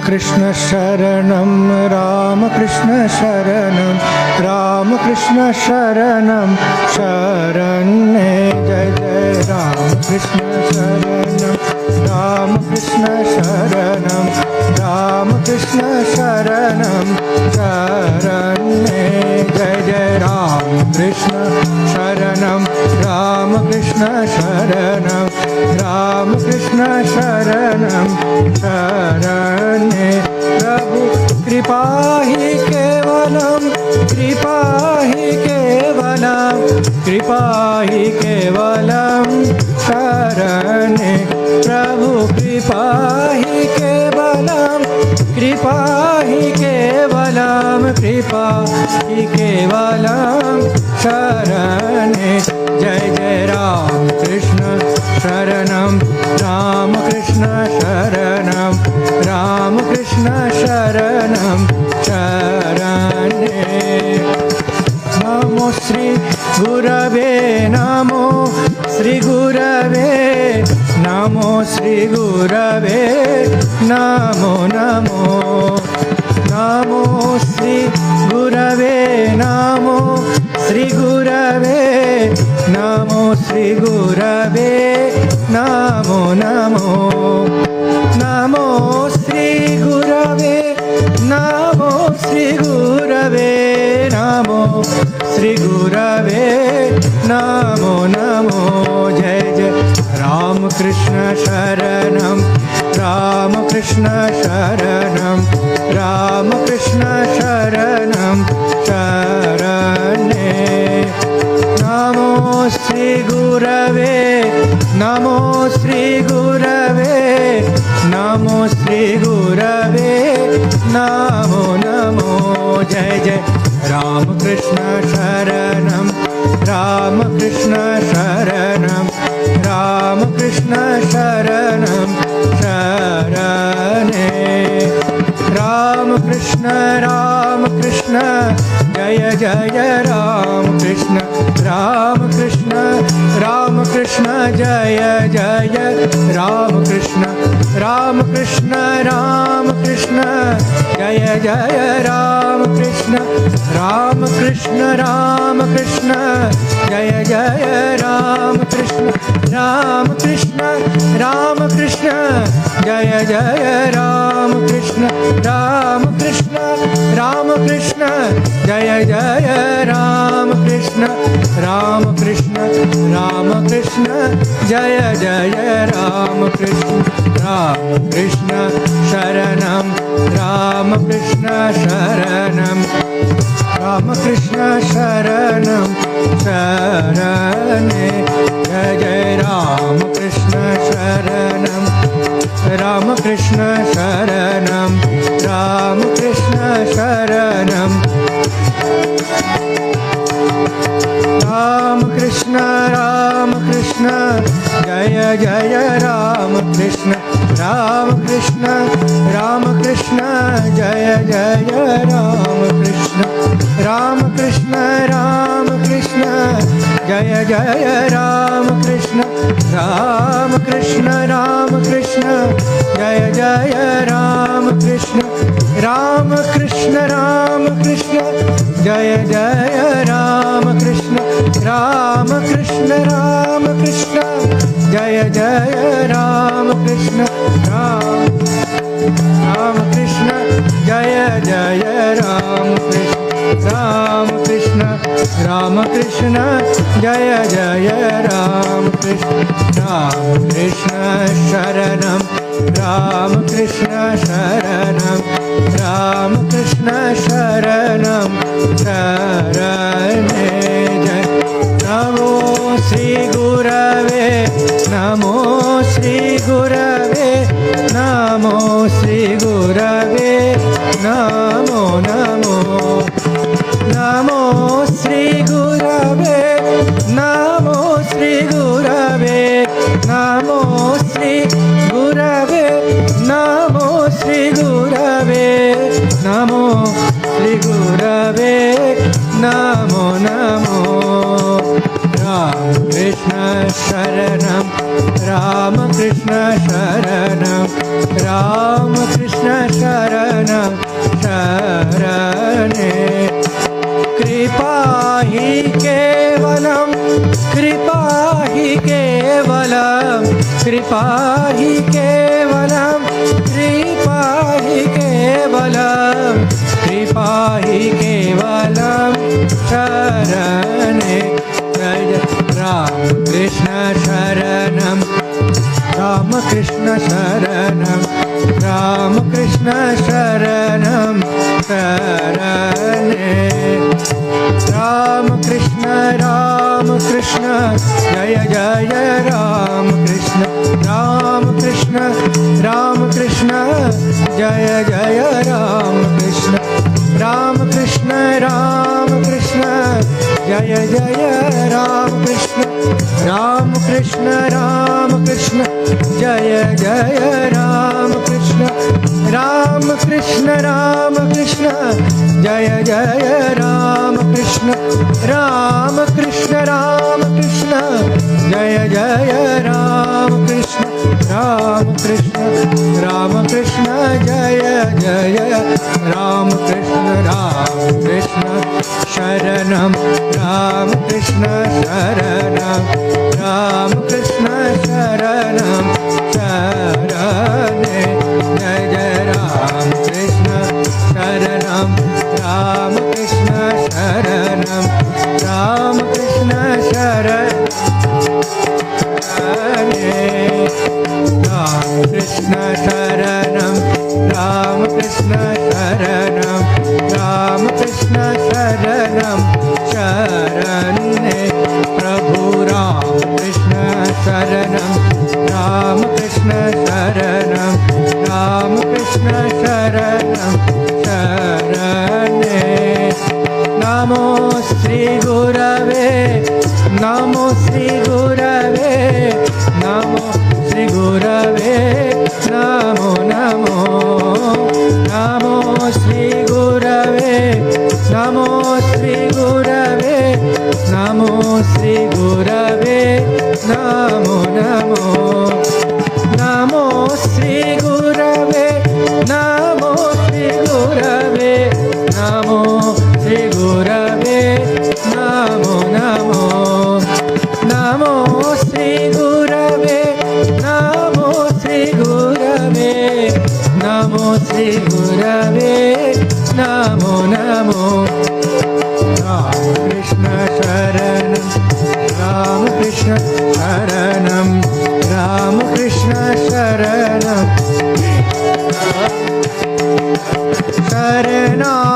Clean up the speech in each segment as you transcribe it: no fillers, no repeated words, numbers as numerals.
Krishna Sharanam, Rama Krishna Sharanam, Rama Krishna Sharanam, Sharane Jai Jai Rama Krishna Sharanam, Rama Krishna Sharanam, Rama Krishna Sharanam, Sharane Jai Jai Rama Krishna Sharanam, Rama Krishna Sharanam, Rama Krishna Sharanam, Sharane Prabhu Kripa hi Kevalam, Kripa hi Kevalam, Kripa hi Kevalam, Sharane Prabhu Kripa hi Kevalam, Kripa hi Kevalam, Kripa hi Kevalam, Sharane Jai Jai Ram Krishna Sharanam, Rama Krishna Sharanam, Rama Krishna Sharanam, Sharane Namo Sri Gurave, Namo Sri Gurave, Namo Sri Gurave, Namo Namo Namo Sri Gurave, Namo Sri Gurave, Namo Sri Gurave, Namo Namo Namo Sri Gurave, Namo Sri Gurave, Namo Sri Gurave, Namo Namo Jai Jai Ram Krishna Sharanam, Ram Krishna Sharanam, Ram Krishna Sharanam, Sharane Namo Sri Gurave, Namo Sri Gurave, Namo Sri Gurave, Namo Namo Jai Jai Ram Krishna Sharanam, Ram Krishna Sharanam, Ram Krishna Sharanam, Sharane Ram Krishna Jaya Jaya Ram Krishna Ram Krishna Jaya Jaya Ram Krishna Jaya Jaya Ram Krishna Jaya Jaya Ram Krishna Jaya Jaya Ram Krishna Jaya Jaya Ram Krishna Jaya Jaya Ram Krishna Sharanam, Ram Krishna Sharanam, Ram Krishna Sharanam, Sharane Jai Jai Ram Krishna Sharanam, Ram Krishna Sharanam, Ram Krishna Sharanam, Ram Krishna Jaya Jaya Ram Krishna Jaya Jaya Ram Krishna Jaya Jaya Ram Krishna Jaya Jaya Ram Krishna Jaya Jaya Ram Krishna Jaya Jaya Ram Krishna Jaya Jaya Ram Krishna Jaya Jaya Ram Krishna Sharanam, Ram Krishna Sharanam, Ram Krishna Sharanam, Sharane Jai Namo Sri Gurave, Namo Sri Gurave, Namo Sri Gurave, Namo Namo Namo Sri Gurave, Namo Sri Gurave, Namo Sri Gurave, Namo Sri Gurave, Namo Sri Gurave, Namo Namo Ram Krishna Sharanam, Ram Krishna Sharanam, Ram Krishna Krishna शरणं शरणे कृपा हि केवलं कृपा हि केवलं कृपा हि केवलं कृपा हि केवलं कृपा हि केवलं शरणे जय राम कृष्ण शरणं राम कृष्ण शरणं राम कृष्ण शरणं शरणे राम कृष्ण जय जय राम कृष्ण राम कृष्ण जय जय राम कृष्ण राम कृष्ण जय जय राम कृष्ण राम कृष्ण जय जय राम कृष्ण राम कृष्ण जय जय राम कृष्ण राम कृष्ण जय जय राम कृष्ण राम कृष्ण जय जय राम कृष्ण शरणं राम कृष्ण शरणं राम कृष्ण शरणं शरणे जय जय राम कृष्ण शरणं राम कृष्ण शरणं राम कृष्ण शरणं राम कृष्ण शरणं राम कृष्ण शरणं राम कृष्ण शरणं शरणे प्रभु राम कृष्ण शरणं राम कृष्ण शरणं राम कृष्ण शरणं शरणे नमो श्री गुरवे नमो श्री गुरवे नमो श्री गुरवे नमो नमो नमो श्री गुरवे नमो श्री गुरवे नमो श्री गुरवे नमो नमो नमो श्री गुरवे नमो श्री गुरवे नमो श्री गुरवे नमो नमो नमो श्री गुरवे नमो श्री गुरवे नमो श्री गुरवे नमो नमो राम कृष्ण शरणं राम कृष्ण शरणं राम कृष्ण शरणं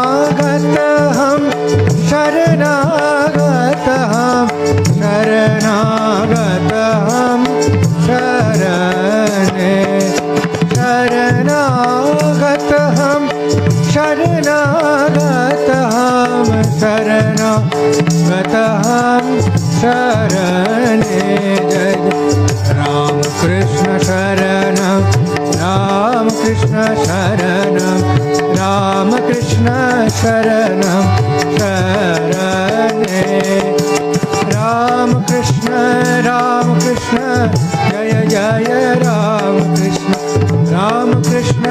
शरणागतहं शरणागतहं शरणागतहं शरणे शरणागतहं शरणागतहं शरणागतहं शरणे जय राम कृष्ण शरणं राम कृष्ण शरणं राम कृष्ण शरणं शरणे राम कृष्ण जय जय राम कृष्ण राम कृष्ण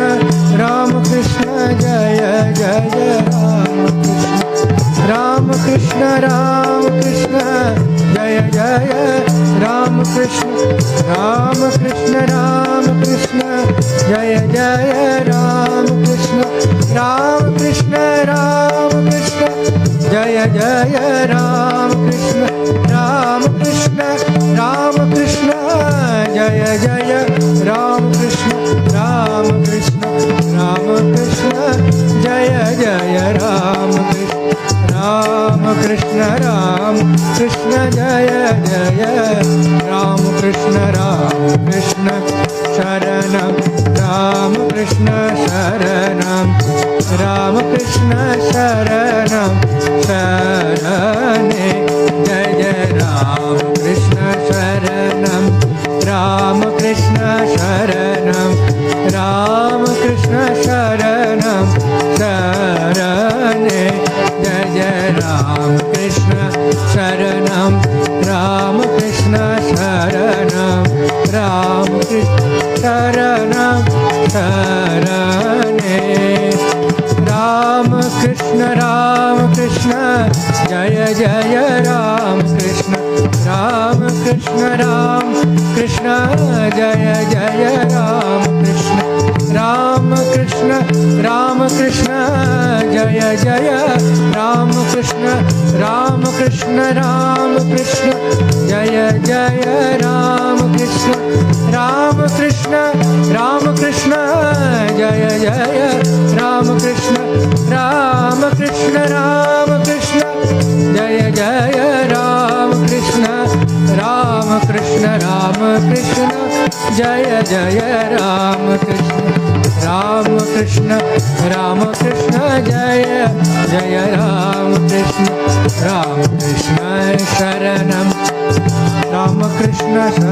जय जय राम कृष्ण जय जय राम कृष्ण जय जय राम कृष्ण जय जय राम कृष्ण जय जय राम कृष्ण जय जय राम कृष्ण जय जय राम कृष्ण शरणं राम कृष्ण शरणं राम कृष्ण शरणं शरणे जय जय राम कृष्ण शरणं राम कृष्ण शरणं राम कृष्ण शरणं शरणे जय जय राम कृष्ण शरणं राम कृष्ण शरणं राम कृष्ण शरणं शरणे Ram Krishna Jaya Jaya Ram Krishna Ram Krishna Jaya Jaya Ram Krishna Ram Krishna Jaya Jaya Ram Krishna Jaya Jaya Ram Krishna Ram Krishna Jaya Jaya Ram Krishna Jaya Jaya Ram Krishna Jaya Jaya Ram Krishna Jaya Jaya Ram Krishna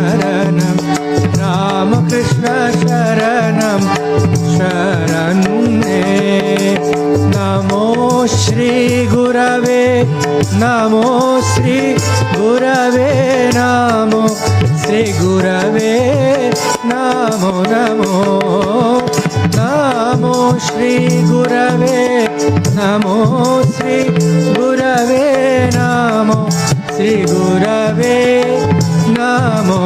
Sharanam Ram Krishna Sharanam Sharane Namo Shri Gurave Namo Shri Gurave Namo Shri Gurave Namo Namo Shri Gurave Namo Shri Gurave Namo Shri Gurave Namo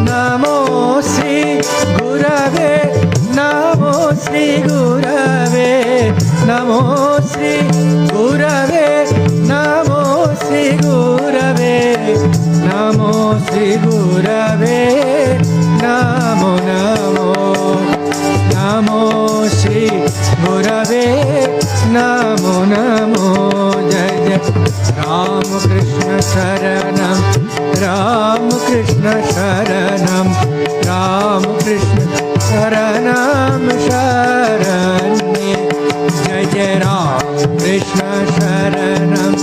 Namo Shri Gurave Namo Shri Gurave Namo Shri Gurave Namo Shri Gurave Namo Shri Gurave Namo Shri Gurave Namo Jai Jai Ram Krishna Sharanam Ram Krishna Sharanam Ram Krishna Sharanam Sharanye Jai Jai Ram Krishna Sharanam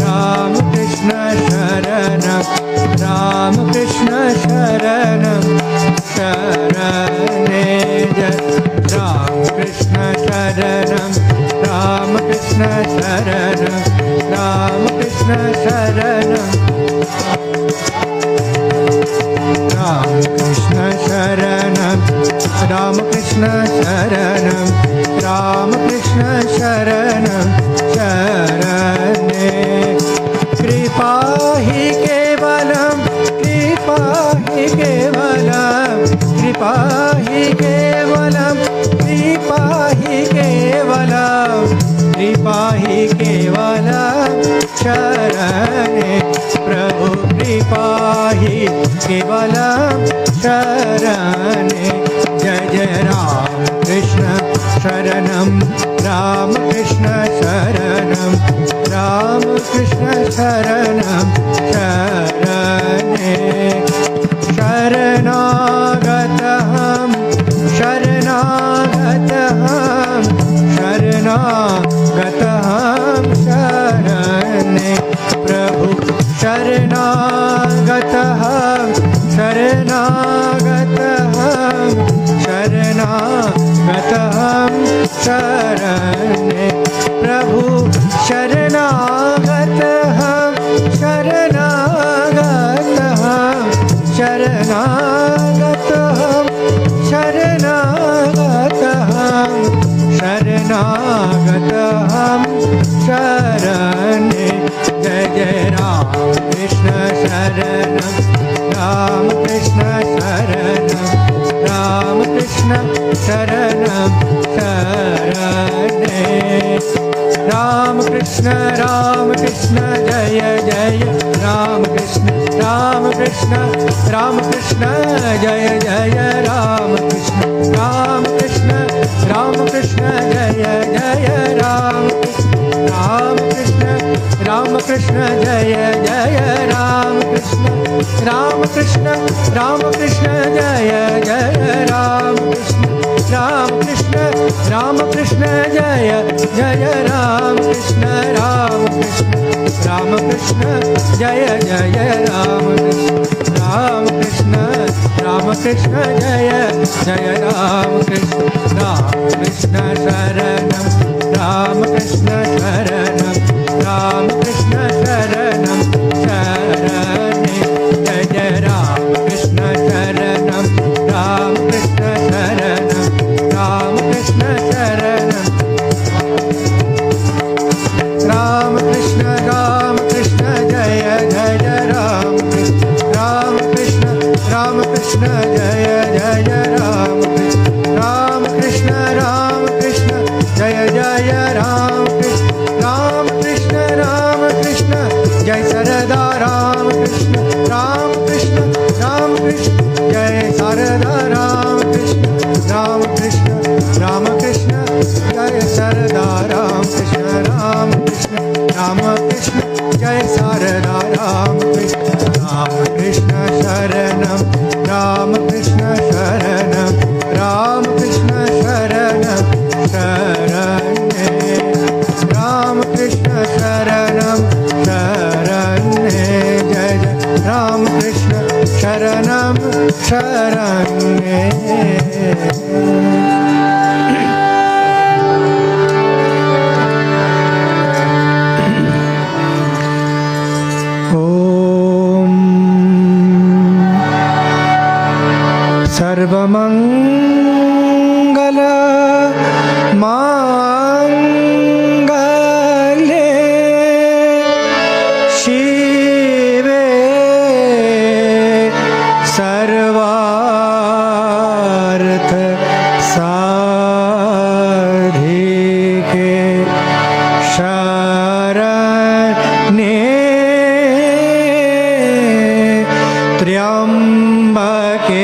Ram Krishna Sharanam Ram Krishna Sharanam Sharane Jai Ram Krishna Sharanam Ram Krishna Sharanam Ram Krishna Sharanam Ram Krishna Sharanam Ram Krishna Sharanam Ram Krishna Sharanam Sharane Kripa hi kevalam Kripa hi kevalam Kripa hi kevalam Kripa hi kevalam Kripa hi kevalam Sharane Prabhu Kripa hi kevalam Sharane Jai Jai Ram Krishna Sharanam Ram Krishna Sharanam Ram Krishna Sharanam Sharane Sharanagatam Sharanagatam Sharanagatam Sharane Prabhu Sharanagatam Sharanagatam Sharanagatam Sharane Prabhu Sharanagatam Sharanagatam Sharanagatam Sharanagatam Sharanagatam Sharane Jai Jai Ram Krishna Sharanam Ram Krishna Sharanam Ram Krishna Sharanam Sharane Ram Krishna Jaya Jaya Ram Krishna Jaya Jaya Ram Krishna Jaya Jaya Ram Krishna Jaya Jaya Ram Krishna Jaya Jaya Ram Krishna Jaya Jaya Ram Krishna Jaya Jaya Ram Krishna Jaya Jaya Ram Krishna Sharanam Ram Krishna Sharanam Ram Krishna Sharanam Sharane Jai Jai Ram Krishna Sharanam Ram Krishna Sharanam Ram Krishna Jaya Jaya Ram Krishna Ram Krishna Jaya Jaya Ram Krishna Jai Sarada Ram Krishna Jai Sarada Ram Krishna Jai Sarada Ram Krishna Jai Sarada Ram Krishna Sharanam Ram Krishna Sharanam Sharanye Ram Krishna Sharanam Sharanye Jai Jai Ram Krishna Sharanam Sharanye सर्वमंगल मांगल्ये शिवे सर्वार्थ साधिके शरण्ये त्र्यंबके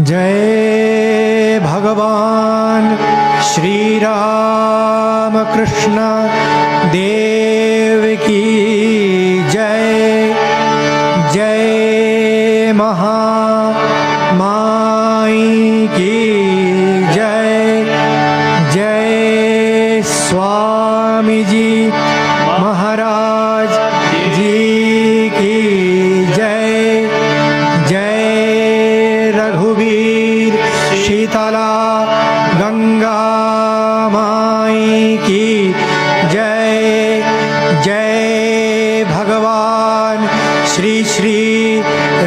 जय भगवान श्री राम कृष्ण देव की जय। जय महामाई की जय। रघुवीर शीतला गंगा माई की जय। जय भगवान श्री श्री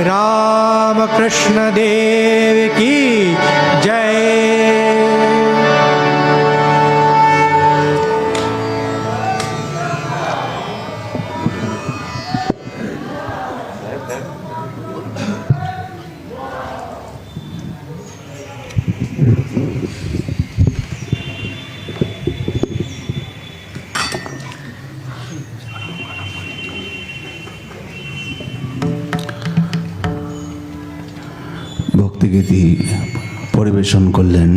रामकृष्ण देव की जय। ভক্তিগীতি পরিবেশন করলেন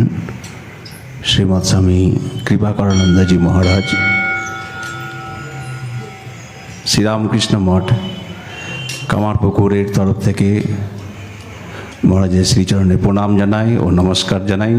শ্রীমৎ স্বামী কৃপাকরানন্দজি মহারাজ। শ্রীরামকৃষ্ণ মঠ কামারপুকুরের তরফ থেকে মহারাজের শ্রীচরণে প্রণাম জানাই ও নমস্কার জানাই।